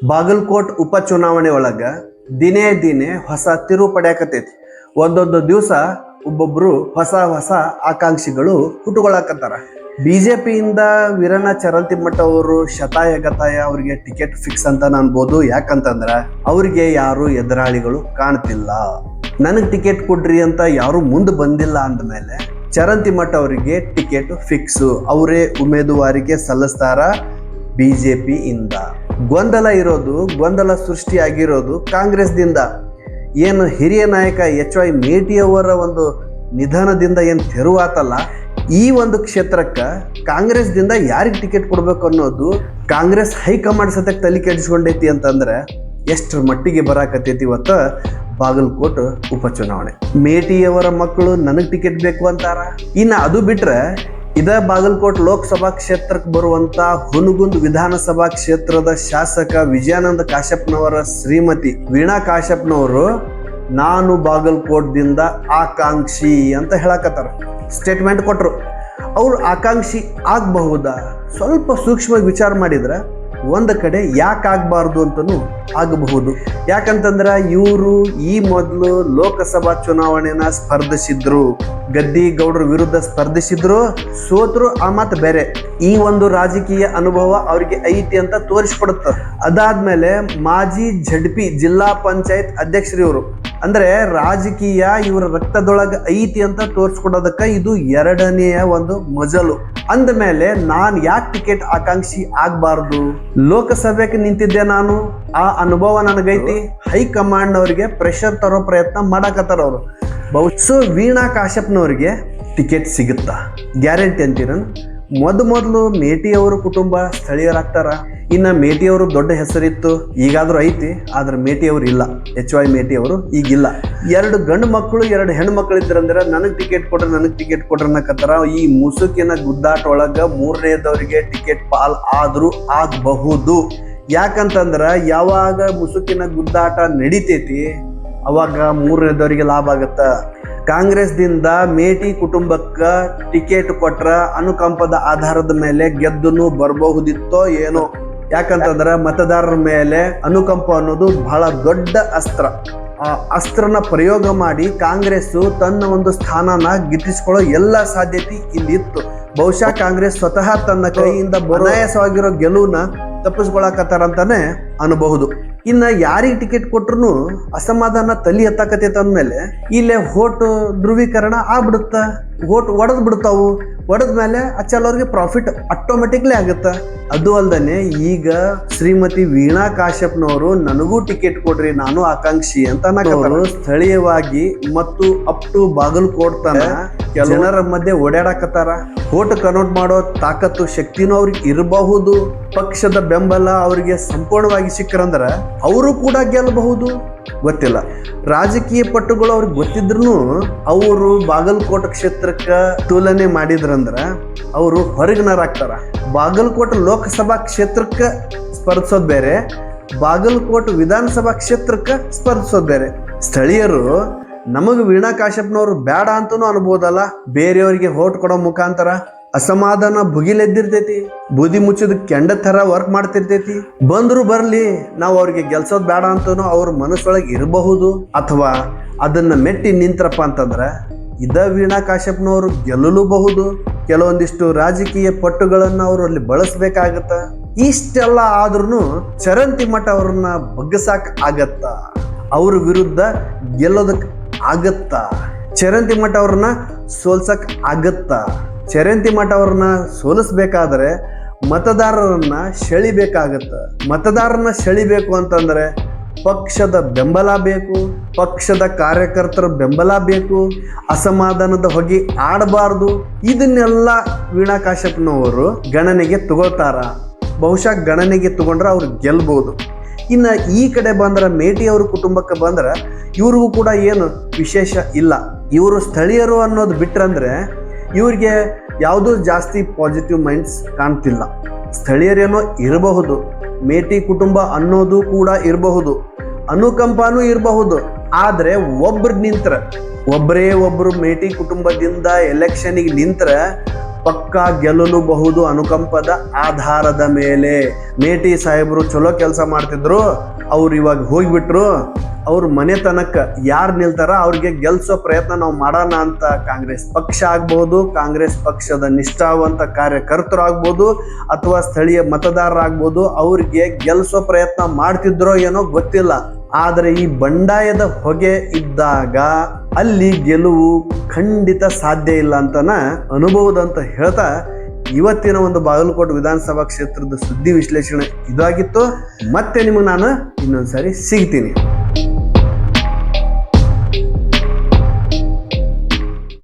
ಬಾಗಲಕೋಟ್ ಉಪಚುನಾವಣೆ ಒಳಗ ದಿನೇ ದಿನೇ ಹೊಸ ತಿರುವು ಪಡ್ಯಾಕತೈತಿ. ಒಂದೊಂದು ದಿವಸ ಒಬ್ಬೊಬ್ರು ಹೊಸ ಆಕಾಂಕ್ಷಿಗಳು ಹುಟ್ಟುಕೊಳ್ಳಾಕತ್ತಾರ. ಬಿಜೆಪಿಯಿಂದ ವೀರಣ್ಣ ಚರಂತಿಮಠ ಅವರು ಶತಾಯಗತಾಯ ಅವ್ರಿಗೆ ಟಿಕೆಟ್ ಫಿಕ್ಸ್ ಅಂತ ಅನ್ಬೋದು. ಯಾಕಂತಂದ್ರ ಅವ್ರಿಗೆ ಯಾರು ಎದುರಾಳಿಗಳು ಕಾಣ್ತಿಲ್ಲ. ನನಗೆ ಟಿಕೆಟ್ ಕೊಡ್ರಿ ಅಂತ ಯಾರು ಮುಂದೆ ಬಂದಿಲ್ಲ ಅಂದಮೇಲೆ ಚರಂತಿಮಠ ಅವರಿಗೆ ಟಿಕೆಟ್ ಫಿಕ್ಸ್. ಅವರೇ ಉಮೇದುವಾರಿಕೆ ಸಲ್ಲಿಸ್ತಾರ ಬಿಜೆಪಿ ಇಂದ. ಗೊಂದಲ ಸೃಷ್ಟಿಯಾಗಿರೋದು ಕಾಂಗ್ರೆಸ್ದಿಂದ. ಏನು ಹಿರಿಯ ನಾಯಕ HY ಮೇಟಿಯವರ ಒಂದು ನಿಧನದಿಂದ ಏನು ತೆರವಾತಲ್ಲ, ಈ ಒಂದು ಕ್ಷೇತ್ರಕ್ಕೆ ಕಾಂಗ್ರೆಸ್ದಿಂದ ಯಾರಿಗೆ ಟಿಕೆಟ್ ಕೊಡ್ಬೇಕು ಅನ್ನೋದು ಕಾಂಗ್ರೆಸ್ ಹೈಕಮಾಂಡ್ ಸತಕ್ಕೆ ತಲೆ ಕೆಡಿಸ್ಕೊಂಡೈತಿ ಅಂತಂದ್ರೆ ಎಷ್ಟರ ಮಟ್ಟಿಗೆ ಬರಾಕತ್ತೈತಿ ಇವತ್ತು ಬಾಗಲಕೋಟ್ ಉಪಚುನಾವಣೆ. ಮೇಟಿಯವರ ಮಕ್ಕಳು ನನಗೆ ಟಿಕೆಟ್ ಬೇಕು ಅಂತಾರ. ಇನ್ನು ಅದು ಬಿಟ್ರೆ ಇದ ಬಾಗಲಕೋಟ್ ಲೋಕಸಭಾ ಕ್ಷೇತ್ರಕ್ಕೆ ಬರುವಂತ ಹುನಗುಂದ್ ವಿಧಾನಸಭಾ ಕ್ಷೇತ್ರದ ಶಾಸಕ ವಿಜಯಾನಂದ ಕಾಶ್ಯಪ್ನವರ ಶ್ರೀಮತಿ ವೀಣಾ ಕಾಶ್ಯಪ್ನವರು ನಾನು ಬಾಗಲಕೋಟ್ದಿಂದ ಆಕಾಂಕ್ಷಿ ಅಂತ ಹೇಳಕತ್ತಾರ. ಸ್ಟೇಟ್ಮೆಂಟ್ ಕೊಟ್ಟರು. ಅವ್ರು ಆಕಾಂಕ್ಷಿ ಆಗಬಹುದಾ? ಸ್ವಲ್ಪ ಸೂಕ್ಷ್ಮವಾಗಿ ವಿಚಾರ ಮಾಡಿದ್ರೆ ಒಂದು ಕಡೆ ಯಾಕೆ ಆಗಬಾರ್ದು ಅಂತನೂ ಆಗಬಹುದು. ಯಾಕಂತಂದ್ರೆ ಇವರು ಈ ಮೊದಲು ಲೋಕಸಭಾ ಚುನಾವಣೆನ ಸ್ಪರ್ಧಿಸಿದ್ರು, ಗದ್ದಿಗೌಡರ ವಿರುದ್ಧ ಸ್ಪರ್ಧಿಸಿದ್ರು, ಸೋತರು. ಆ ಮಾತು ಬೇರೆ. ಈ ಒಂದು ರಾಜಕೀಯ ಅನುಭವ ಅವ್ರಿಗೆ ಐತಿ ಅಂತ ತೋರಿಸ್ಕೊಡುತ್ತೆ. ಅದಾದ್ಮೇಲೆ ಮಾಜಿ ZP ಜಿಲ್ಲಾ ಪಂಚಾಯತ್ ಅಧ್ಯಕ್ಷರು ಇವರು. ಅಂದ್ರೆ ರಾಜಕೀಯ ಇವರ ರಕ್ತದೊಳಗೆ ಐತಿ ಅಂತ ತೋರಿಸ್ಕೊಡೋದಕ್ಕೆ ಇದು ಎರಡನೆಯ ಒಂದು ಮಜಲು. ಅಂದಮೇಲೆ ನಾನು ಯಾಕೆ ಟಿಕೆಟ್ ಆಕಾಂಕ್ಷಿ ಆಗಬಾರ್ದು? ಲೋಕಸಭೆಗೆ ನಿಂತಿದ್ದೆ ನಾನು, ಆ ಅನುಭವ ನನಗೈತಿ. ಹೈಕಮಾಂಡ್ ಅವರಿಗೆ ಪ್ರೆಷರ್ ತರೋ ಪ್ರಯತ್ನ ಮಾಡಕತ್ತಾರ ಅವರು. ಬಹುಶಃ ವೀಣಾ ಕಾಶ್ಯಪ್ನವರಿಗೆ ಟಿಕೆಟ್ ಸಿಗುತ್ತಾ? ಗ್ಯಾರಂಟಿ ಅಂತೀರ? ಮೊದಲು ಮೇಟಿಯವರು ಕುಟುಂಬ ಸ್ಥಳೀಯರಾಗ್ತಾರ. ಇನ್ನು ಮೇಟಿಯವರು ದೊಡ್ಡ ಹೆಸರಿತ್ತು, ಈಗಾದರೂ ಐತಿ. ಆದ್ರೆ ಮೇಟಿಯವರು ಇಲ್ಲ. HY ಮೇಟಿಯವರು ಈಗಿಲ್ಲ. 2 ಗಂಡು ಮಕ್ಕಳು 2 ಹೆಣ್ಣು ಮಕ್ಕಳು ಇದ್ರಂದ್ರೆ ನನಗೆ ಟಿಕೆಟ್ ಕೊಡ್ರಿ ಅನ್ನಕತ್ತಾರ. ಈ ಮುಸುಕಿನ ಗುದ್ದಾಟ ಒಳಗ ಮೂರನೇದವರಿಗೆ ಟಿಕೆಟ್ ಪಾಲ್ ಆದ್ರೂ ಆಗಬಹುದು. ಯಾಕಂತಂದ್ರ ಯಾವಾಗ ಮುಸುಕಿನ ಗುದ್ದಾಟ ನಡಿತೈತಿ ಅವಾಗ ಮೂರನೇದವರಿಗೆ ಲಾಭ ಆಗತ್ತ. ಕಾಂಗ್ರೆಸ್ದಿಂದ ಮೇಟಿ ಕುಟುಂಬಕ್ಕೆ ಟಿಕೆಟ್ ಕೊಟ್ರ ಅನುಕಂಪದ ಆಧಾರದ ಮೇಲೆ ಗೆದ್ದನು ಬರಬಹುದಿತ್ತೋ ಏನೋ. ಯಾಕಂತಂದ್ರ ಮತದಾರರ ಮೇಲೆ ಅನುಕಂಪ ಅನ್ನೋದು ಬಹಳ ದೊಡ್ಡ ಅಸ್ತ್ರ. ಆ ಅಸ್ತ್ರನ ಪ್ರಯೋಗ ಮಾಡಿ ಕಾಂಗ್ರೆಸ್ ತನ್ನ ಒಂದು ಸ್ಥಾನನ ಗಿಟ್ಟಿಸ್ಕೊಳ್ಳೋ ಎಲ್ಲ ಸಾಧ್ಯತೆ ಇಲ್ಲಿ ಇತ್ತು. ಬಹುಶಃ ಕಾಂಗ್ರೆಸ್ ಸ್ವತಃ ತನ್ನ ಕೈಯಿಂದ ಬನಾಯಸವಾಗಿರೋ ಗೆಲುವನ್ನ ತಪ್ಪಿಸ್ಕೊಳಕತ್ತಾರಂತಾನೆ ಅನ್ಬಹುದು. ಇನ್ನು ಯಾರಿಗೆ ಟಿಕೆಟ್ ಕೊಟ್ರು ಅಸಮಾಧಾನ ತಲೆ ಎತ್ತಾಕತೈತೆ ಅಂದಮೇಲೆ ಇಲ್ಲೇ ವೋಟ್ ಧ್ರುವೀಕರಣ ಆಗ್ಬಿಡುತ್ತ. ವೋಟ್ ಒಡೆದ್ ಬಿಡ್ತಾವು. ಒಡೆದ ಮೇಲೆ ಅಚ್ಚಲ್ಲವ್ರಿಗೆ ಪ್ರಾಫಿಟ್ ಆಟೋಮೆಟಿಕ್ಲಿ ಆಗುತ್ತೆ. ಅದು ಅಲ್ದನೆ ಈಗ ಶ್ರೀಮತಿ ವೀಣಾ ಕಾಶ್ಯಪ್ನವರು ನನಗೂ ಟಿಕೆಟ್ ಕೊಡ್ರಿ, ನಾನು ಆಕಾಂಕ್ಷಿ ಅಂತ ಅನ್ನಕತ್ತಾರು. ಸ್ಥಳೀಯವಾಗಿ ಮತ್ತು ಅಪ್ ಟು ಬಾಗಲಕೋಟ್ ತನ ಜನರ ಮಧ್ಯೆ ಓಡಾಡಕತ್ತಾರ. ವೋಟ್ ಕನ್ವರ್ಟ್ ಮಾಡೋ ತಾಕತ್ತು ಶಕ್ತಿನೂ ಅವ್ರಿಗೆ ಇರಬಹುದು. ಪಕ್ಷದ ಬೆಂಬಲ ಅವರಿಗೆ ಸಂಪೂರ್ಣವಾಗಿ ಸಿಕ್ಕರಂದ್ರ ಅವರು ಕೂಡ ಗೆಲ್ಲಬಹುದು. ಗೊತ್ತಿಲ್ಲ. ರಾಜಕೀಯ ಪಟ್ಟುಗಳು ಅವ್ರಿಗೆ ಗೊತ್ತಿದ್ರು ಅವರು ಬಾಗಲಕೋಟ್ ಕ್ಷೇತ್ರಕ್ಕೆ ತುಲನೆ ಮಾಡಿದ್ರಂದ್ರ ಅವರು ಹೊರಗಿನರಾಗ್ತಾರ. ಬಾಗಲಕೋಟ್ ಲೋಕಸಭಾ ಕ್ಷೇತ್ರಕ್ಕೆ ಸ್ಪರ್ಧಿಸೋದು ಬೇರೆ, ಬಾಗಲಕೋಟ್ ವಿಧಾನಸಭಾ ಕ್ಷೇತ್ರಕ್ಕೆ ಸ್ಪರ್ಧಿಸೋದು ಬೇರೆ. ಸ್ಥಳೀಯರು ನಮಗೆ ವೀಣಾ ಕಾಶ್ಯಪ್ನವರು ಬೇಡ ಅಂತನೂ ಅನ್ಬೋದಲ್ಲ. ಬೇರೆಯವರಿಗೆ ವೋಟ್ ಕೊಡೋ ಮುಖಾಂತರ ಅಸಮಾಧಾನ ಭುಗಿಲೆದ್ದಿರ್ತೈತಿ. ಬೂದಿ ಮುಚ್ಚಿದ ಕೆಂಡ ಥರ ವರ್ಕ್ ಮಾಡ್ತಿರ್ತೈತಿ. ಬಂದ್ರು ಬರ್ಲಿ, ನಾವು ಅವ್ರಿಗೆ ಗೆಲ್ಸೋದು ಬೇಡ ಅಂತನೂ ಅವ್ರ ಮನಸ್ಸೊಳಗೆ ಇರಬಹುದು. ಅಥವಾ ಅದನ್ನ ಮೆಟ್ಟಿ ನಿಂತ್ರಪ್ಪ ಅಂತಂದ್ರೆ ಇದ ವೀಣಾ ಕಾಶ್ಯಪ್ನವರು ಗೆಲ್ಲಲೂಬಹುದು. ಕೆಲವೊಂದಿಷ್ಟು ರಾಜಕೀಯ ಪಟ್ಟುಗಳನ್ನ ಅವರು ಅಲ್ಲಿ ಬಳಸ್ಬೇಕಾಗತ್ತ. ಇಷ್ಟೆಲ್ಲ ಆದ್ರೂ ಚರಂತಿಮಠ ಅವ್ರನ್ನ ಬಗ್ಗಸಾಕ್ ಆಗತ್ತ? ಅವ್ರ ವಿರುದ್ಧ ಗೆಲ್ಲೋದಕ್ ಆಗತ್ತ? ಚರಂತಿಮಠ ಅವ್ರನ್ನ ಸೋಲ್ಸಕ್ ಆಗತ್ತ? ಚರಂತಿಮಠ ಅವ್ರನ್ನ ಸೋಲಿಸ್ಬೇಕಾದ್ರೆ ಮತದಾರರನ್ನ ಸೆಳಿಬೇಕಾಗತ್ತ. ಮತದಾರರನ್ನ ಸೆಳಿಬೇಕು ಅಂತಂದ್ರೆ ಪಕ್ಷದ ಬೆಂಬಲ ಬೇಕು, ಪಕ್ಷದ ಕಾರ್ಯಕರ್ತರ ಬೆಂಬಲ ಬೇಕು. ಅಸಮಾಧಾನದ ಹೊಗೆ ಆಡಬಾರ್ದು. ಇದನ್ನೆಲ್ಲ ವೀಣಾ ಕಾಶ್ಯಪ್ನವರು ಗಣನೆಗೆ ತಗೊಳ್ತಾರ. ಬಹುಶಃ ಗಣನೆಗೆ ತಗೊಂಡ್ರೆ ಅವ್ರು ಗೆಲ್ಬಹುದು. ಇನ್ನು ಈ ಕಡೆ ಬಂದ್ರೆ ಮೇಟಿಯವ್ರ ಕುಟುಂಬಕ್ಕೆ ಬಂದ್ರೆ ಇವ್ರಿಗೂ ಕೂಡ ಏನು ವಿಶೇಷ ಇಲ್ಲ. ಇವರು ಸ್ಥಳೀಯರು ಅನ್ನೋದು ಬಿಟ್ರಂದ್ರೆ ಇವ್ರಿಗೆ ಯಾವುದೂ ಜಾಸ್ತಿ ಪಾಸಿಟಿವ್ ಮೈಂಡ್ಸ್ ಕಾಣ್ತಿಲ್ಲ. ಸ್ಥಳೀಯರೇನೋ ಇರಬಹುದು, ಮೇಟಿ ಕುಟುಂಬ ಅನ್ನೋದು ಕೂಡ ಇರಬಹುದು, ಅನುಕಂಪನೂ ಇರಬಹುದು. ಆದರೆ ಒಬ್ಬರು ನಿಂತ್ರ, ಒಬ್ಬರೇ ಒಬ್ಬರು ಮೇಟಿ ಕುಟುಂಬದಿಂದ ಎಲೆಕ್ಷನ್ಗೆ ನಿಂತ್ರ ಪಕ್ಕಾ ಗೆಲ್ಲಬಹುದು ಅನುಕಂಪದ ಆಧಾರದ ಮೇಲೆ. ಮೇಟಿ ಸಾಹೇಬರು ಚಲೋ ಕೆಲಸ ಮಾಡ್ತಿದ್ರು, ಅವ್ರು ಇವಾಗ ಹೋಗ್ಬಿಟ್ರು, ಅವ್ರ ಮನೆತನಕ್ಕೆ ಯಾರು ನಿಲ್ತಾರ ಅವ್ರಿಗೆ ಗೆಲ್ಸೋ ಪ್ರಯತ್ನ ನಾವು ಮಾಡೋಣ ಅಂತ ಕಾಂಗ್ರೆಸ್ ಪಕ್ಷ ಆಗ್ಬಹುದು, ಕಾಂಗ್ರೆಸ್ ಪಕ್ಷದ ನಿಷ್ಠಾವಂತ ಕಾರ್ಯಕರ್ತರಾಗ್ಬೋದು, ಅಥವಾ ಸ್ಥಳೀಯ ಮತದಾರರಾಗ್ಬೋದು, ಅವ್ರಿಗೆ ಗೆಲ್ಸೋ ಪ್ರಯತ್ನ ಮಾಡ್ತಿದ್ರೋ ಏನೋ ಗೊತ್ತಿಲ್ಲ. ಆದರೆ ಈ ಬಂಡಾಯದ ಹೊಗೆ ಇದ್ದಾಗ ಅಲ್ಲಿ ಗೆಲುವು ಖಂಡಿತ ಸಾಧ್ಯ ಇಲ್ಲ ಅಂತನ ಅನುಭವದಂತ ಹೇಳ್ತಾ ಇವತ್ತಿನ ಒಂದು ಬಾಗಲಕೋಟೆ ವಿಧಾನಸಭಾ ಕ್ಷೇತ್ರದ ಸುದ್ದಿ ವಿಶ್ಲೇಷಣೆ ಇದಾಗಿತ್ತು. ಮತ್ತೆ ನಿಮಗೆ ನಾನು ಇನ್ನೊಂದ್ಸರಿ ಸಿಗ್ತೀನಿ.